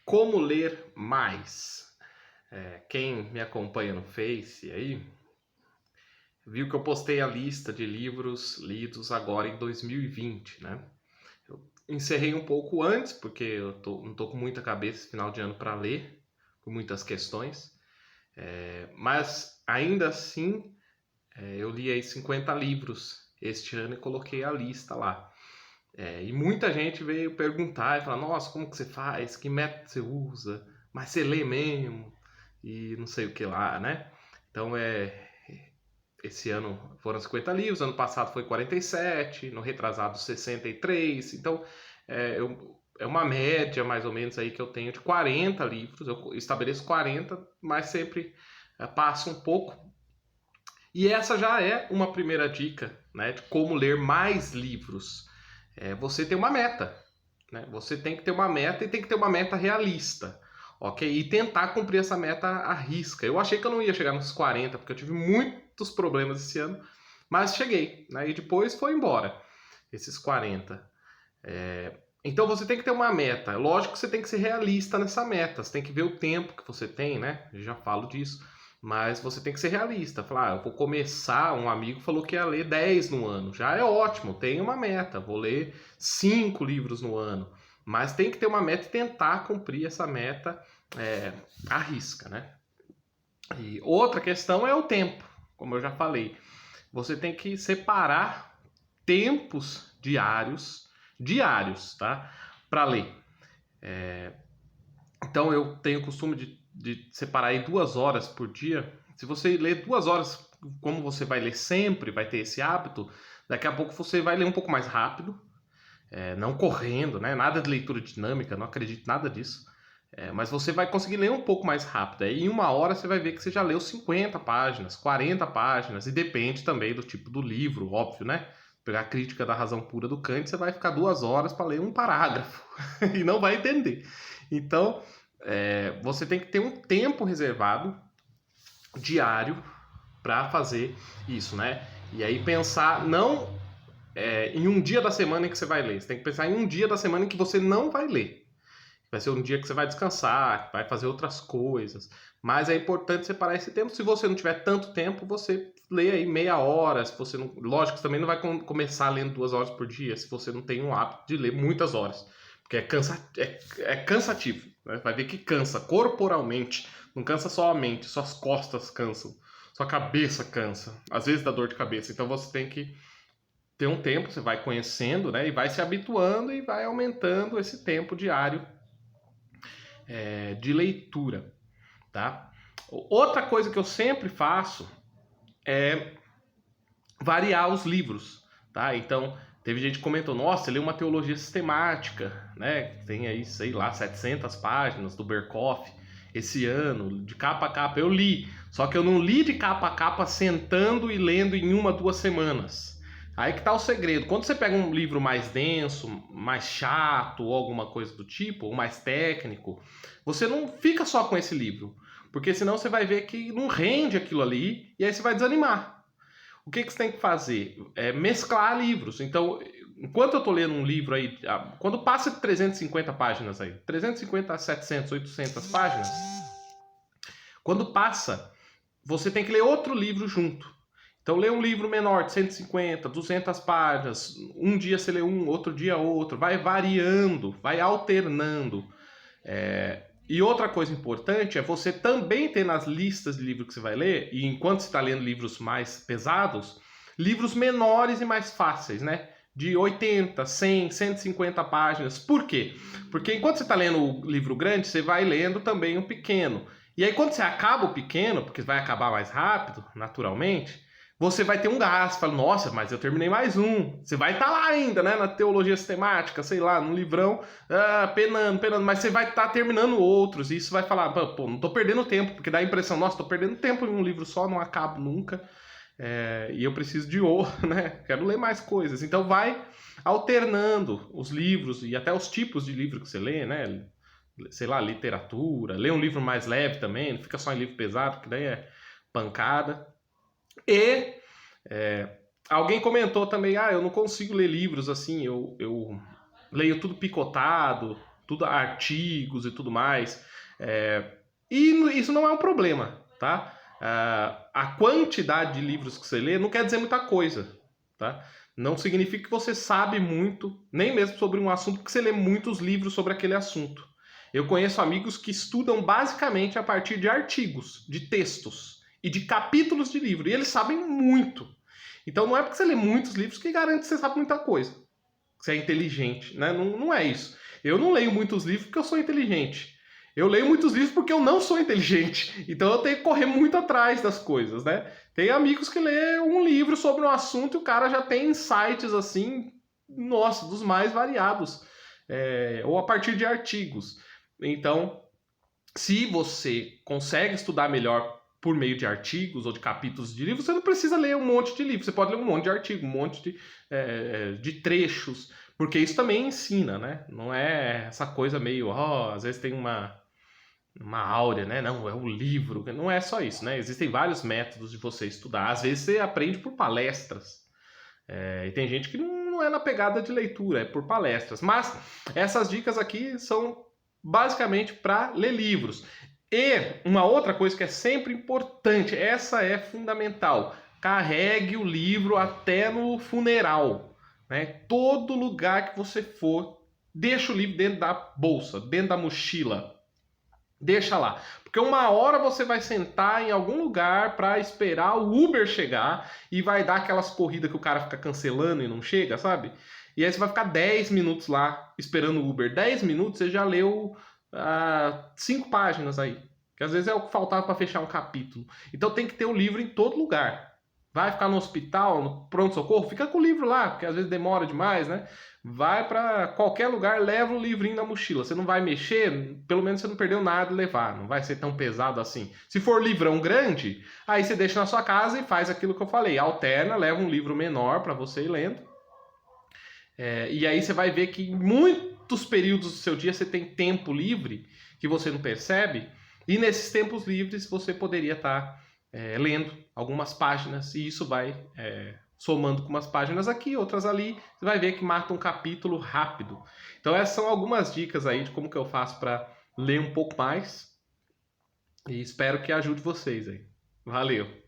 Como ler mais? Quem me acompanha no Face aí, viu que eu postei a lista de livros lidos agora em 2020, né? Eu encerrei um pouco antes, porque não tô com muita cabeça esse final de ano para ler, por muitas questões. Mas ainda assim, eu li aí 50 livros este ano e coloquei a lista lá. E muita gente veio perguntar e falar, nossa, como que você faz? Que método você usa? Mas você lê mesmo? E não sei o que lá, né? Então esse ano foram 50 livros, ano passado foi 47, no retrasado 63. Então é uma média mais ou menos aí que eu tenho de 40 livros. Eu estabeleço 40, mas sempre passo um pouco. E essa já é uma primeira dica, né, de como ler mais livros. Você tem uma meta, né? Você tem que ter uma meta e tem que ter uma meta realista, ok? E tentar cumprir essa meta à risca. Eu achei que eu não ia chegar nos 40, porque eu tive muitos problemas esse ano, mas cheguei, né? E depois foi embora, esses 40. Então você tem que ter uma meta. Lógico que você tem que ser realista nessa meta. Você tem que ver o tempo que você tem, né? Eu já falo disso. Mas você tem que ser realista. Falar, eu vou começar. Um amigo falou que ia ler 10 no ano. Já é ótimo, tem uma meta. Vou ler 5 livros no ano. Mas tem que ter uma meta e tentar cumprir essa meta à risca, né? E outra questão é o tempo, como eu já falei. Você tem que separar tempos diários, tá? Para ler. Então eu tenho o costume de separar aí 2 horas por dia. Se você ler 2 horas, como você vai ler sempre, vai ter esse hábito, daqui a pouco você vai ler um pouco mais rápido, não correndo, né? Nada de leitura dinâmica, não acredito nada disso. Mas você vai conseguir ler um pouco mais rápido. Aí em 1 hora você vai ver que você já leu 50 páginas, 40 páginas, e depende também do tipo do livro, óbvio, né? Pegar a Crítica da Razão Pura do Kant, você vai ficar 2 horas para ler um parágrafo e não vai entender. Então, você tem que ter um tempo reservado diário para fazer isso, né? E aí pensar não em um dia da semana em que você vai ler. Você tem que pensar em um dia da semana em que você não vai ler. Vai ser um dia que você vai descansar, vai fazer outras coisas. Mas é importante separar esse tempo. Se você não tiver tanto tempo, você lê aí meia hora. Se você não, lógico, você também não vai começar lendo 2 horas por dia se você não tem um hábito de ler muitas horas. Porque é cansativo. Né? Vai ver que cansa corporalmente. Não cansa só a mente, suas costas cansam. Sua cabeça cansa. Às vezes dá dor de cabeça. Então você tem que ter um tempo, você vai conhecendo, né? E vai se habituando e vai aumentando esse tempo diário de leitura, tá? Outra coisa que eu sempre faço é variar os livros, tá? Então, teve gente que comentou, nossa, você leu uma teologia sistemática, né? Tem aí, sei lá, 700 páginas do Berkoff esse ano, de capa a capa. Eu li, só que eu não li de capa a capa sentando e lendo em 1, 2 semanas. Aí que tá o segredo. Quando você pega um livro mais denso, mais chato ou alguma coisa do tipo, ou mais técnico, você não fica só com esse livro, porque senão você vai ver que não rende aquilo ali e aí você vai desanimar. O que você tem que fazer? É mesclar livros. Então, enquanto eu estou lendo um livro aí, quando passa de 350 páginas aí, 350 a 700, 800 páginas, quando passa, você tem que ler outro livro junto. Então, lê um livro menor, de 150, 200 páginas. Um dia você lê um, outro dia outro. Vai variando, vai alternando. E outra coisa importante é você também ter nas listas de livros que você vai ler, e enquanto você está lendo livros mais pesados, livros menores e mais fáceis, né? De 80, 100, 150 páginas. Por quê? Porque enquanto você está lendo o livro grande, você vai lendo também o pequeno. E aí quando você acaba o pequeno, porque vai acabar mais rápido, naturalmente, você vai ter um gasto. Fala, nossa, mas eu terminei mais um. Você vai estar lá ainda, né? Na teologia sistemática, sei lá, no livrão, penando, mas você vai estar terminando outros. E isso vai falar, pô, não tô perdendo tempo, porque dá a impressão, nossa, tô perdendo tempo em um livro só, não acabo nunca. E eu preciso de outro, né? Quero ler mais coisas. Então vai alternando os livros e até os tipos de livro que você lê, né? Sei lá, literatura, lê um livro mais leve também, não fica só em livro pesado, que daí é pancada. E alguém comentou também, eu não consigo ler livros assim, eu leio tudo picotado, tudo artigos e tudo mais. E isso não é um problema, tá? A quantidade de livros que você lê não quer dizer muita coisa, tá? Não significa que você sabe muito, nem mesmo sobre um assunto, porque você lê muitos livros sobre aquele assunto. Eu conheço amigos que estudam basicamente a partir de artigos, de textos e de capítulos de livro, e eles sabem muito. Então não é porque você lê muitos livros que garante que você sabe muita coisa, que você é inteligente, né? Não, não é isso. Eu não leio muitos livros porque eu sou inteligente. Eu leio muitos livros porque eu não sou inteligente. Então eu tenho que correr muito atrás das coisas, né? Tem amigos que lê um livro sobre um assunto e o cara já tem insights assim, nossa, dos mais variados. Ou a partir de artigos. Então, se você consegue estudar melhor por meio de artigos ou de capítulos de livros, você não precisa ler um monte de livros. Você pode ler um monte de artigo, um monte de trechos, porque isso também ensina, né? Não é essa coisa meio, às vezes tem uma áurea, né? Não, é o livro. Não é só isso, né? Existem vários métodos de você estudar. Às vezes você aprende por palestras. E tem gente que não é na pegada de leitura, é por palestras. Mas essas dicas aqui são basicamente para ler livros. E uma outra coisa que é sempre importante, essa é fundamental: carregue o livro até no funeral, né? Todo lugar que você for, deixa o livro dentro da bolsa, dentro da mochila. Deixa lá. Porque uma hora você vai sentar em algum lugar para esperar o Uber chegar e vai dar aquelas corridas que o cara fica cancelando e não chega, sabe? E aí você vai ficar 10 minutos lá esperando o Uber. 10 minutos você já leu 5 páginas aí. Que às vezes é o que faltava para fechar um capítulo. Então tem que ter o livro em todo lugar. Vai ficar no hospital, no pronto-socorro, fica com o livro lá, porque às vezes demora demais, né? Vai para qualquer lugar, leva o livrinho na mochila. Você não vai mexer, pelo menos você não perdeu nada de levar. Não vai ser tão pesado assim. Se for livrão grande, aí você deixa na sua casa e faz aquilo que eu falei. Alterna, leva um livro menor para você ir lendo. E aí você vai ver que em muitos períodos do seu dia você tem tempo livre que você não percebe. E nesses tempos livres você poderia estar lendo algumas páginas. E isso vai somando com umas páginas aqui, outras ali. Você vai ver que mata um capítulo rápido. Então essas são algumas dicas aí de como que eu faço para ler um pouco mais. E espero que ajude vocês aí. Valeu!